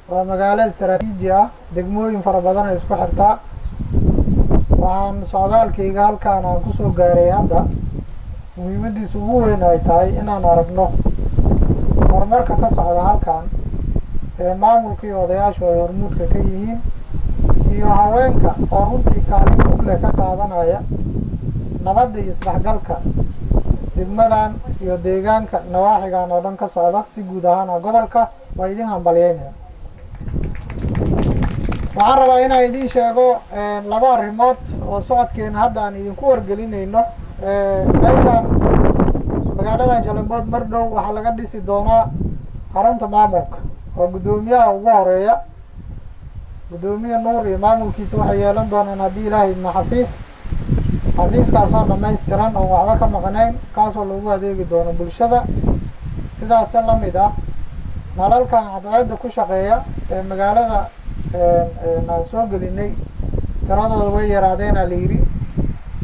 waa magaalo istaraatiiji ah, degmooyin fara badan ay isku xirtaa. waxaan socdaalkayga halkaan aan kusoo gaaray hadda muhiimadiisa ugu weyn ay tahay inaan aragno horumarka ka socda halkaan ee maamulka iyo odayaashu ay hormuudka ka yihiin, iyo haweenka oo runtii kaalin mug leh ka qaadanaya nabadda iyo isdhexgalka degmadan iyo deegaanka nawaaxigan oo dhan ka socda si guud ahaan gobolka. waa idin hambalyeynaya. waxaan rabaa inaan idiin sheego laba arrimood oo socodkeena hadda aan idinku wargelinayno. meeshaan magaaladan Shalambood mar dhow waxaa laga dhisi doonaa xarunta maamulka oo guddoomiyaha ugu horeeya. guddoomiye Nuur iyo maamulkiisa waxay yeelan doonaan haddii ilaahay idmo xafiiskaasoo dhammaystiran oo waxba ka maqnayn, kaasoo lagu adeegi doono bulshada. sidaas la mid ah nalalkan cadceedda ku shaqeeya ee magaalada aan soo gelinay tiradooda way yaraadeena la yidhi.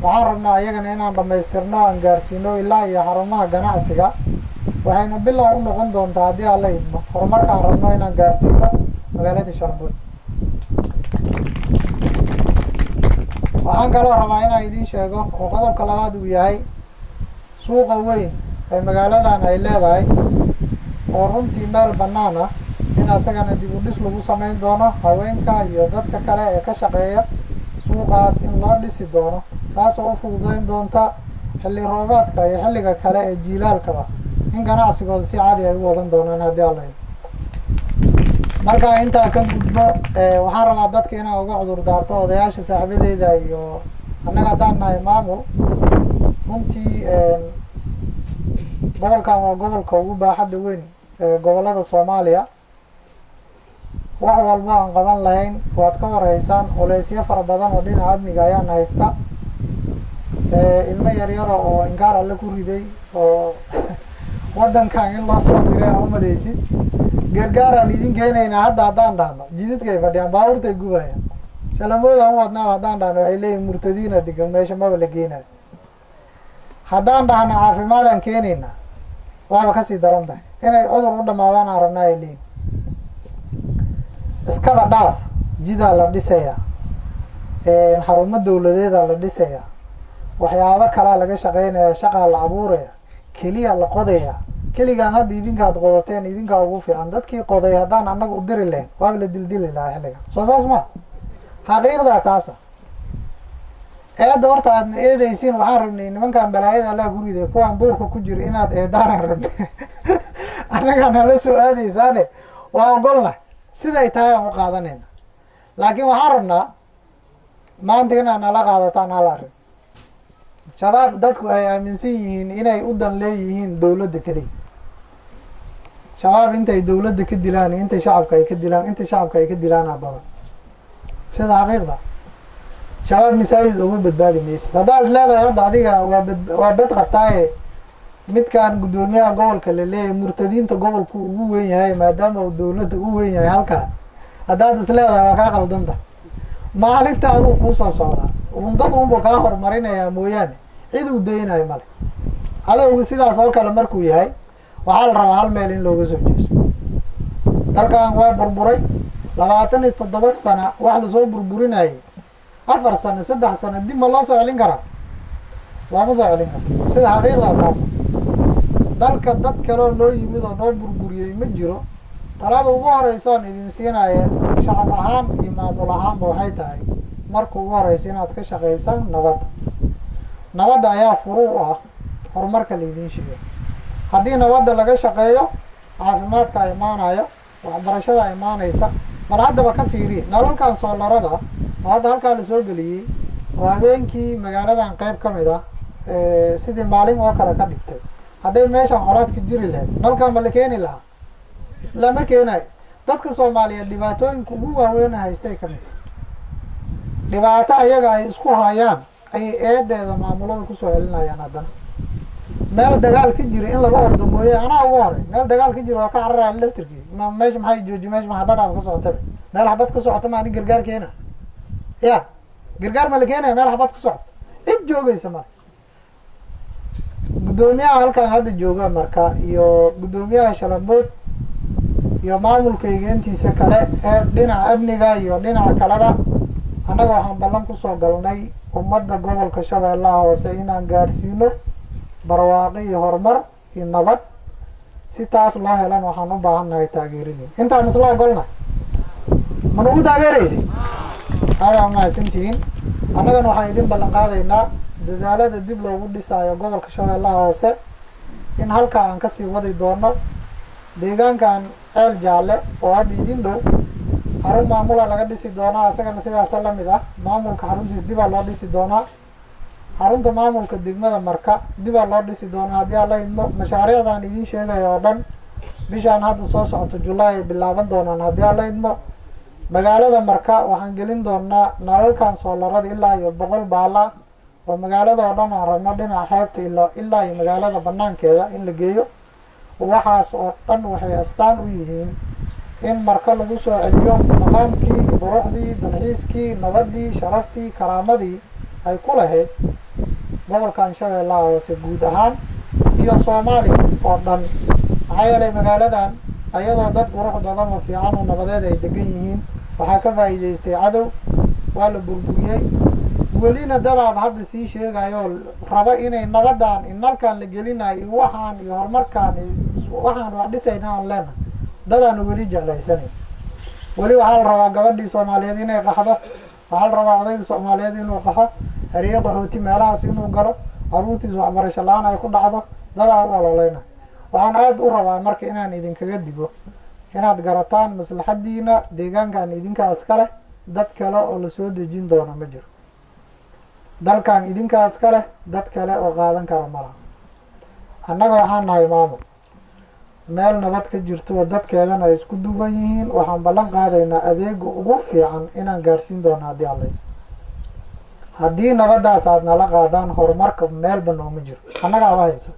waxaan rabnaa iyagana inaan dhammaystirno, aan gaarsiino ilaa iyo xarumaha ganacsiga. waxayna bilow u noqon doontaa haddii alla idmo horumarkaan rabno inaan gaarsiino magaalada Shalambood. waxaan kaloo rabaa inaan idiin sheego oo qodobka labaad uu yahay suuqa weyn ee magaaladan ay leedahay oo runtii meel bannaan ah, in asagana dib u dhis lagu samayn doono. haweenka iyo dadka kale ee ka shaqeeya suuqaas in loo dhisi doono, taasoo u fududeyn doonta xilli roobaadka iyo xilliga kale ee jiilaalkaba in ganacsigooda si caadi ay u wadan doonaan haddii alla idmo. markaa intaa ka gudbo waxaan rabaa dadka inaan uga cudur daarto odayaasha saaxiibadeyda iyo annaga haddaan nahay maamul. runtii gobolkan waa gobolka ugu baaxadda weyn ee gobollada Soomaaliya. wax walba aan qaban lahayn waad ka warhaysaan, culeysyo fara badan oo dhinaca amniga ayaan haysta. ilmo yaryaro oo inkaar alle ku riday oo waddankan in loo soo diray aan umadaysid. gargaaraan idin keenaynaa hadda haddaan dhahno jidadkay fadhiyaan, baabuurtay gubayaan. Shalambood aan u wadnaa haddaan dhahno waxay leeyihin murtadiina degan meesha maba la geenayo. haddaan dhahno caafimaadaan keenaynaa waaba kasii daran tahay, inay cudur u dhamaadaan aan rabnaa ay leeyihin. iskaba dhaaf, jidaa la dhisayaa, xarumo dawladeeda la dhisayaa, waxyaabo kalaa laga shaqeynaya, shaqaa la abuuraya, keliya la qodaya. keligaan hadda idinkaad qodateen idinkaa ugu fiican. dadkii qoday haddaan annaga u diri lahayn waaba la dildili lahaa xilligan. soo saas maa xaqiiqdaa taasa. eedda horta aadna eedaysiin waxaan rabnay nimankan balaayada allah ku riday kuwaan duurka ku jira inaad eedaanaan rabnay. annagaan hala soo aadaysaane waa ogolna siday tahay aan u qaadanayna. laakiin waxaan rabnaa maanta inaad nala qaadataan hal arrin. shabaab dadku ay aaminsan yihiin inay u dan leeyihiin dawladda keliya. shabaab intay dawladda ka dilaan intay shacabka ay ka dilaan, inta shacabka ay ka dilaana badan. sida xaqiiqda shabaab masaajid uga badbaadi maysa. haddaa is leedahay hadda adiga waa bad qabtaaye midkaan guddoomiyaha gobolka la leeyahay murtadiinta gobolku ugu weyn yahay maadaama uu dawladda u weyn yahay halkaan, haddaad is leedahay waa kaa qaldanta. maalinta aduu kuu soo socdaa undada unbuu kaa horumarinayaa mooyaane cid uu daynayo male. adowga sidaas oo kale markuu yahay waxaa la rabaa hal meel in looga soo jeesto. dalkan waa burburay 27 sana wax lasoo burburinayay 4 sano 3 sano dib ma loo soo celin karaa? looma soo celin karo. sida xaqiiqdaa taas dalka dad kaloo noo yimid oo noo burburiyey ma jiro. talada ugu horeysa oon idin siinaya shacab ahaan iyo maamul ahaanba waxay tahay marka ugu horeysa inaad ka shaqaysaan nabadda. nabadda ayaa furu u ah horumarka laydin sheego. haddii nabadda laga shaqeeyo caafimaadka imaanayo, waxbarashada imaanaysa. bal haddaba ka fiiriye nalalkan soolarada oo hadda halkaa la soo geliyey oo habeenkii magaaladan qayb ka mid ah sidii maalin oo kale ka dhigtay. hadday meeshan colaadka jiri lahayd nalkan ma la keeni lahaa? lama keenayo. dadka Soomaaliyeed dhibaatooyinka ugu waaweyn haystay ka mid dhibaato ayaga ay isku hayaan ayay eedeeda maamulada kusoo celinayaan. haddana meel dagaal ka jira in laga ordo mooye anaa ugu horey meel dagaal ka jira waa ka cararaya laftirkii. meesha maxay jooji, meesha maxabadaaba ka socotaba. meel xabad ka socota ma ani gargaar keena ya gargaar ma la keenaya meel xabad ka socoto? cid joogaysa male. guddoomiyaha halkan hadda jooga marka iyo guddoomiyaha Shalambood iyo maamulkayga intiisa kale ee dhinaca amniga iyo dhinaca kaleba annaga waxaan ballan ku soo galnay ummadda gobolka Shabeellaha Hoose inaan gaarsiino barwaaqo iyo horumar iyo nabad si taas loo helan waxaan u baahannahay taageeradii intaan isla ogolna ma nagu taageeraysi aad mahadsantihiin annagana waxaan idin ballan qaadaynaa dadaalada dib loogu dhisaayo gobolka Shabeellaha Hoose in halkaa aan kasii wadi doono deegaankan ceel jaalle oo hadda idin dhow xarun maamula laga dhisi doonaa isagana sidaas la mid ah maamulka xaruntiis dib loo dhisi doonaa xarunta maamulka degmada marka dib loo dhisi doonaa haddii alla idmo mashaariicdan idin sheegayo oo dhan bishaan hadda soo socoto July ay bilaaban doonaan haddii alla idmo magaalada marka waxaan gelin doonaa nalalkan soolarada ilaa iyo 100 baala oo magaalada oo dhan aan rabno dhinaca xeebta ilaa iyo magaalada banaankeeda in la geeyo waxaas oo dhan waxay astaan u yihiin in marka lagu soo celiyo maqaamkii quruxdii dalxiiskii nabadii sharaftii karaamadii ay ku lahayd gobolkan Shabeellaha Hoose guud ahaan iyo Soomaaliya oo dhan maxaa yeelay magaaladan ayadoo dad qurux badan oo fiican oo nabadeed ay degan yihiin waxaa ka faa'iideystay cadow waa la burburiyey welina dadaab hadda sii sheegayo raba inay nabadan inalkan la gelinayo waxaan iyo horumarkan waxaan la dhisaynaa aan leenahay dadaan weli jeclaysanay weli waxaa la rabaa gabadhii Soomaaliyeed inay qaxdo waxaa la rabaa odayga Soomaaliyeed inuu qaxo hariyo qaxooti meelahaas inuu galo caruurtiisa waxbarasho la'aan ay ku dhacdo dadaan u ololeynayo waxaan aad u rabaa marka inaan idinkaga digo inaad garataan maslaxadiina deegaankan idinkaas kale dad kale oo la soo dejin doona ma jiro dalkan idinkaas kale dad kale oo qaadan kara ma laha annaga waxaan nahay maamul meel nabad ka jirto oo dadkeedana ay isku duuban yihiin waxaan ballan qaadaynaa adeega ugu fiican inaan gaarsiin doono haddii nabadaas aad nala qaadaan horumarka meel banooma jiro annaga aba haysa